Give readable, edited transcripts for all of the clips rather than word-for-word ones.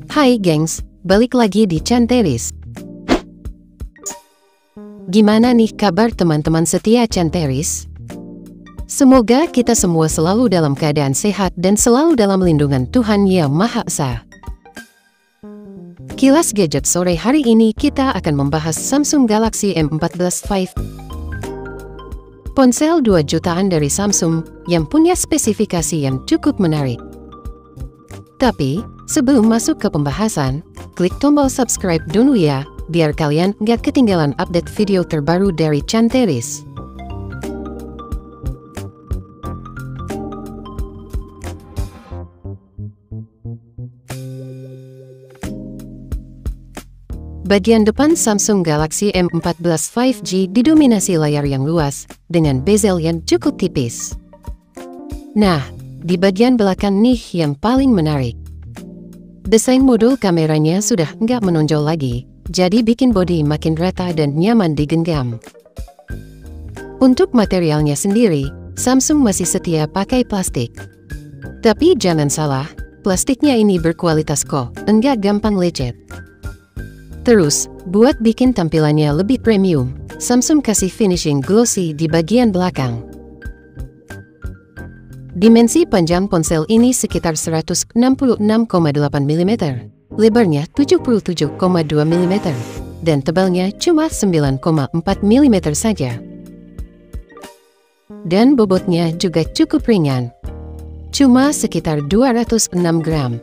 Hai gengs, balik lagi di Chanteris. Gimana nih kabar teman-teman setia Chanteris? Semoga kita semua selalu dalam keadaan sehat dan selalu dalam lindungan Tuhan Yang Maha Esa. Kilas gadget sore hari ini kita akan membahas Samsung Galaxy M14 5. Ponsel 2 jutaan dari Samsung yang punya spesifikasi yang cukup menarik. Tapi, sebelum masuk ke pembahasan, klik tombol subscribe dulu ya, biar kalian nggak ketinggalan update video terbaru dari Chanteris. Bagian depan Samsung Galaxy M14 5G didominasi layar yang luas, dengan bezel yang cukup tipis. Nah, di bagian belakang nih yang paling menarik. Desain modul kameranya sudah nggak menonjol lagi, jadi bikin bodi makin rata dan nyaman digenggam. Untuk materialnya sendiri, Samsung masih setia pakai plastik. Tapi jangan salah, plastiknya ini berkualitas kok, nggak gampang lecet. Terus, buat bikin tampilannya lebih premium, Samsung kasih finishing glossy di bagian belakang. Dimensi panjang ponsel ini sekitar 166,8 mm, lebarnya 77,2 mm, dan tebalnya cuma 9,4 mm saja. Dan bobotnya juga cukup ringan, cuma sekitar 206 gram.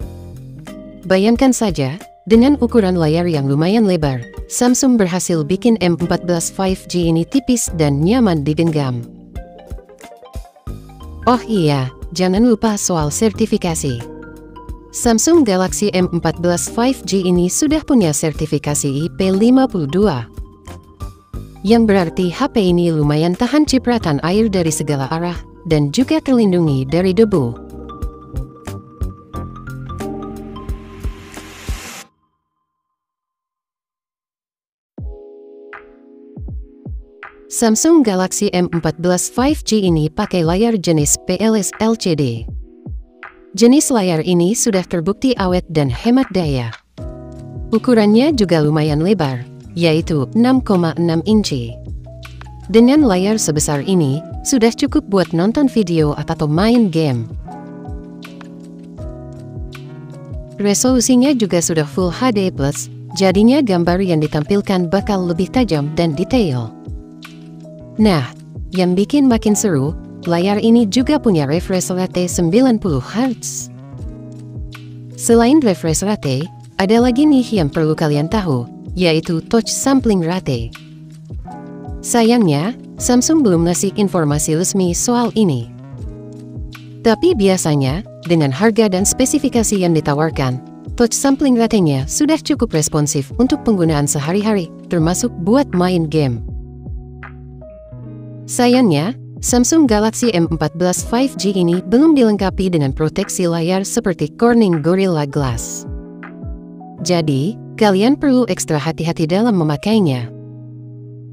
Bayangkan saja, dengan ukuran layar yang lumayan lebar, Samsung berhasil bikin M14 5G ini tipis dan nyaman digenggam. Oh iya, jangan lupa soal sertifikasi. Samsung Galaxy M14 5G ini sudah punya sertifikasi IP52. Yang berarti HP ini lumayan tahan cipratan air dari segala arah, dan juga terlindungi dari debu. Samsung Galaxy M14 5G ini pakai layar jenis PLS LCD. Jenis layar ini sudah terbukti awet dan hemat daya. Ukurannya juga lumayan lebar, yaitu 6,6 inci. Dengan layar sebesar ini, sudah cukup buat nonton video atau main game. Resolusinya juga sudah Full HD+, jadinya gambar yang ditampilkan bakal lebih tajam dan detail. Nah, yang bikin makin seru, layar ini juga punya refresh rate 90 Hz. Selain refresh rate, ada lagi nih yang perlu kalian tahu, yaitu touch sampling rate. Sayangnya, Samsung belum ngasih informasi resmi soal ini. Tapi biasanya, dengan harga dan spesifikasi yang ditawarkan, touch sampling rate-nya sudah cukup responsif untuk penggunaan sehari-hari, termasuk buat main game. Sayangnya, Samsung Galaxy M14 5G ini belum dilengkapi dengan proteksi layar seperti Corning Gorilla Glass. Jadi, kalian perlu ekstra hati-hati dalam memakainya.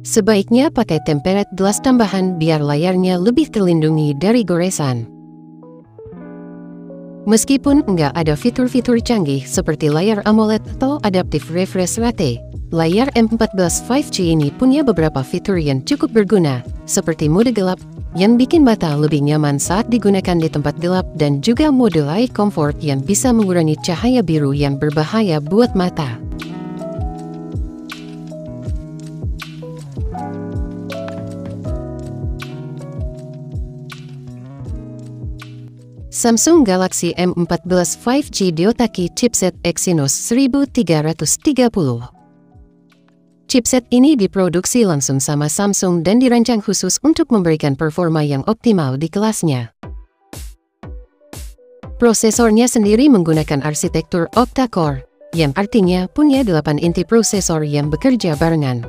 Sebaiknya pakai tempered glass tambahan biar layarnya lebih terlindungi dari goresan. Meskipun nggak ada fitur-fitur canggih seperti layar AMOLED atau adaptive refresh rate, layar M14 5G ini punya beberapa fitur yang cukup berguna, seperti mode gelap, yang bikin mata lebih nyaman saat digunakan di tempat gelap, dan juga mode eye comfort yang bisa mengurangi cahaya biru yang berbahaya buat mata. Samsung Galaxy M14 5G diotaki chipset Exynos 1330. Chipset ini diproduksi langsung sama Samsung dan dirancang khusus untuk memberikan performa yang optimal di kelasnya. Prosesornya sendiri menggunakan arsitektur octa-core, yang artinya punya 8 inti prosesor yang bekerja barengan.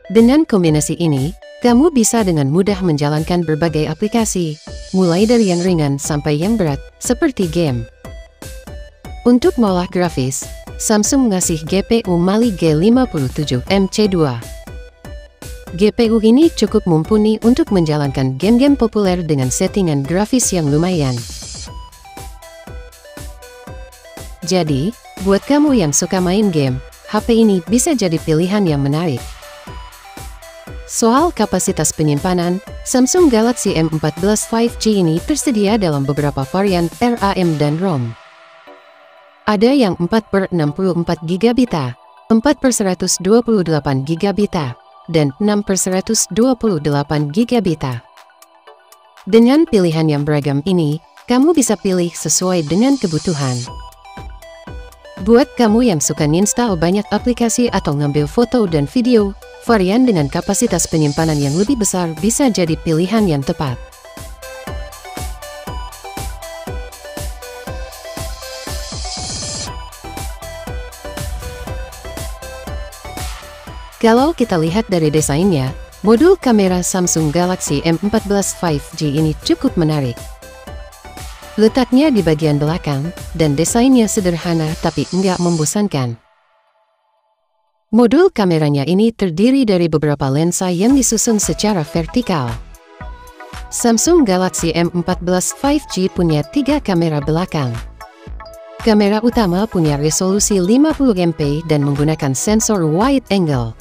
Dengan kombinasi ini, kamu bisa dengan mudah menjalankan berbagai aplikasi, mulai dari yang ringan sampai yang berat, seperti game. Untuk mengolah grafis, Samsung ngasih GPU Mali G57 MC2. GPU ini cukup mumpuni untuk menjalankan game-game populer dengan settingan grafis yang lumayan. Jadi, buat kamu yang suka main game, HP ini bisa jadi pilihan yang menarik. Soal kapasitas penyimpanan, Samsung Galaxy M14 5G ini tersedia dalam beberapa varian RAM dan ROM. Ada yang 4/64 GB, 4/128 GB, dan 6/128 GB. Dengan pilihan yang beragam ini, kamu bisa pilih sesuai dengan kebutuhan. Buat kamu yang suka install banyak aplikasi atau ngambil foto dan video, varian dengan kapasitas penyimpanan yang lebih besar bisa jadi pilihan yang tepat. Kalau kita lihat dari desainnya, modul kamera Samsung Galaxy M14 5G ini cukup menarik. Letaknya di bagian belakang, dan desainnya sederhana tapi enggak membosankan. Modul kameranya ini terdiri dari beberapa lensa yang disusun secara vertikal. Samsung Galaxy M14 5G punya 3 kamera belakang. Kamera utama punya resolusi 50MP dan menggunakan sensor wide angle.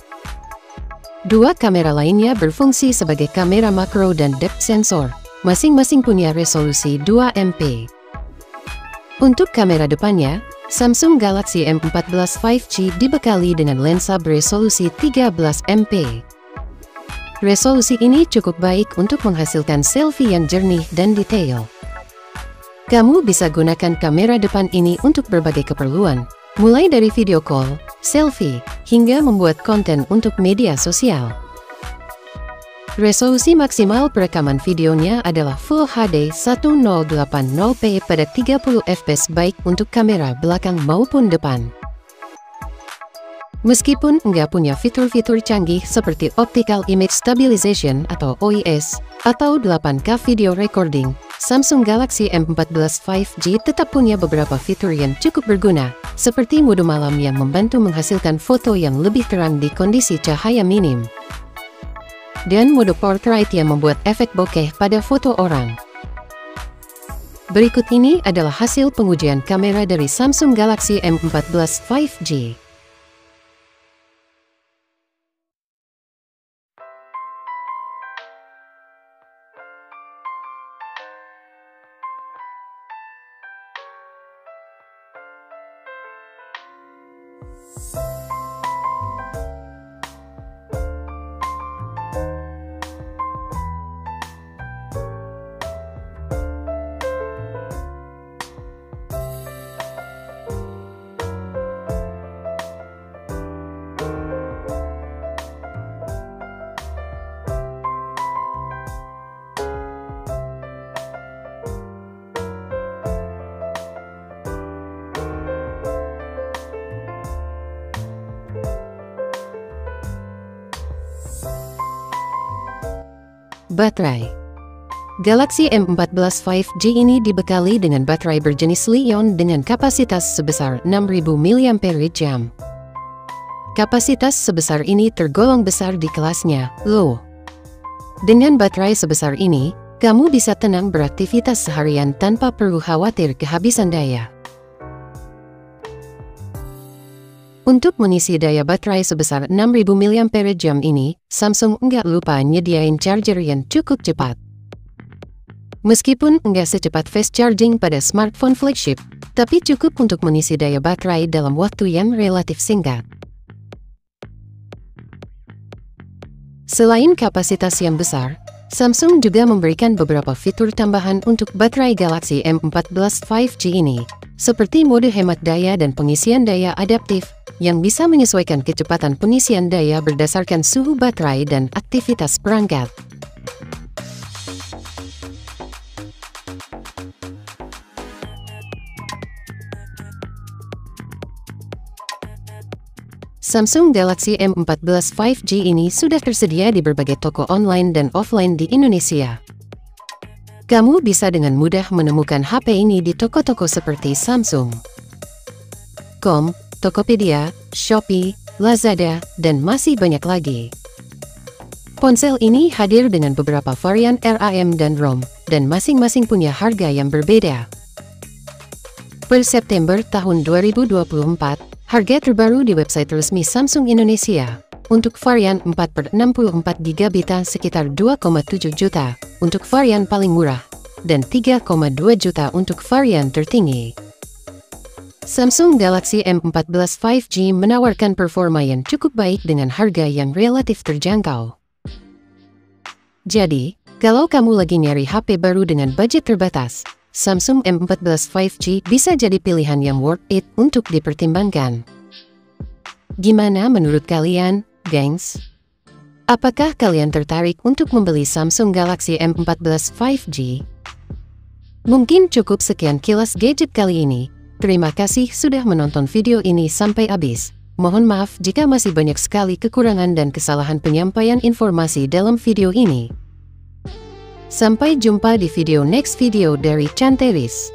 2 kamera lainnya berfungsi sebagai kamera makro dan depth sensor, masing-masing punya resolusi 2MP. Untuk kamera depannya, Samsung Galaxy M14 5G dibekali dengan lensa beresolusi 13MP. Resolusi ini cukup baik untuk menghasilkan selfie yang jernih dan detail. Kamu bisa gunakan kamera depan ini untuk berbagai keperluan, mulai dari video call, selfie, hingga membuat konten untuk media sosial. Resolusi maksimal perekaman videonya adalah Full HD 1080p pada 30fps baik untuk kamera belakang maupun depan. Meskipun nggak punya fitur-fitur canggih seperti Optical Image Stabilization atau OIS, atau 8K video recording, Samsung Galaxy M14 5G tetap punya beberapa fitur yang cukup berguna, seperti mode malam yang membantu menghasilkan foto yang lebih terang di kondisi cahaya minim, dan mode portrait yang membuat efek bokeh pada foto orang. Berikut ini adalah hasil pengujian kamera dari Samsung Galaxy M14 5G. Baterai. Galaxy M14 5G ini dibekali dengan baterai berjenis Li-ion dengan kapasitas sebesar 6000 mAh. Kapasitas sebesar ini tergolong besar di kelasnya, low. Dengan baterai sebesar ini, kamu bisa tenang beraktivitas seharian tanpa perlu khawatir kehabisan daya. Untuk mengisi daya baterai sebesar 6000 mAh ini, Samsung nggak lupa nyediain charger yang cukup cepat. Meskipun nggak secepat fast charging pada smartphone flagship, tapi cukup untuk mengisi daya baterai dalam waktu yang relatif singkat. Selain kapasitas yang besar, Samsung juga memberikan beberapa fitur tambahan untuk baterai Galaxy M14 5G ini, seperti mode hemat daya dan pengisian daya adaptif, yang bisa menyesuaikan kecepatan pengisian daya berdasarkan suhu baterai dan aktivitas perangkat. Samsung Galaxy M14 5G ini sudah tersedia di berbagai toko online dan offline di Indonesia. Kamu bisa dengan mudah menemukan HP ini di toko-toko seperti Samsung.com, Tokopedia, Shopee, Lazada, dan masih banyak lagi. Ponsel ini hadir dengan beberapa varian RAM dan ROM, dan masing-masing punya harga yang berbeda. Per September tahun 2024, harga terbaru di website resmi Samsung Indonesia. Untuk varian 4/64GB sekitar 2,7 juta untuk varian paling murah, dan 3,2 juta untuk varian tertinggi. Samsung Galaxy M14 5G menawarkan performa yang cukup baik dengan harga yang relatif terjangkau. Jadi, kalau kamu lagi nyari HP baru dengan budget terbatas, Samsung M14 5G bisa jadi pilihan yang worth it untuk dipertimbangkan. Gimana menurut kalian, gengs? Apakah kalian tertarik untuk membeli Samsung Galaxy M14 5G? Mungkin cukup sekian kilas gadget kali ini. Terima kasih sudah menonton video ini sampai habis. Mohon maaf jika masih banyak sekali kekurangan dan kesalahan penyampaian informasi dalam video ini. Sampai jumpa di next video dari Chanteris.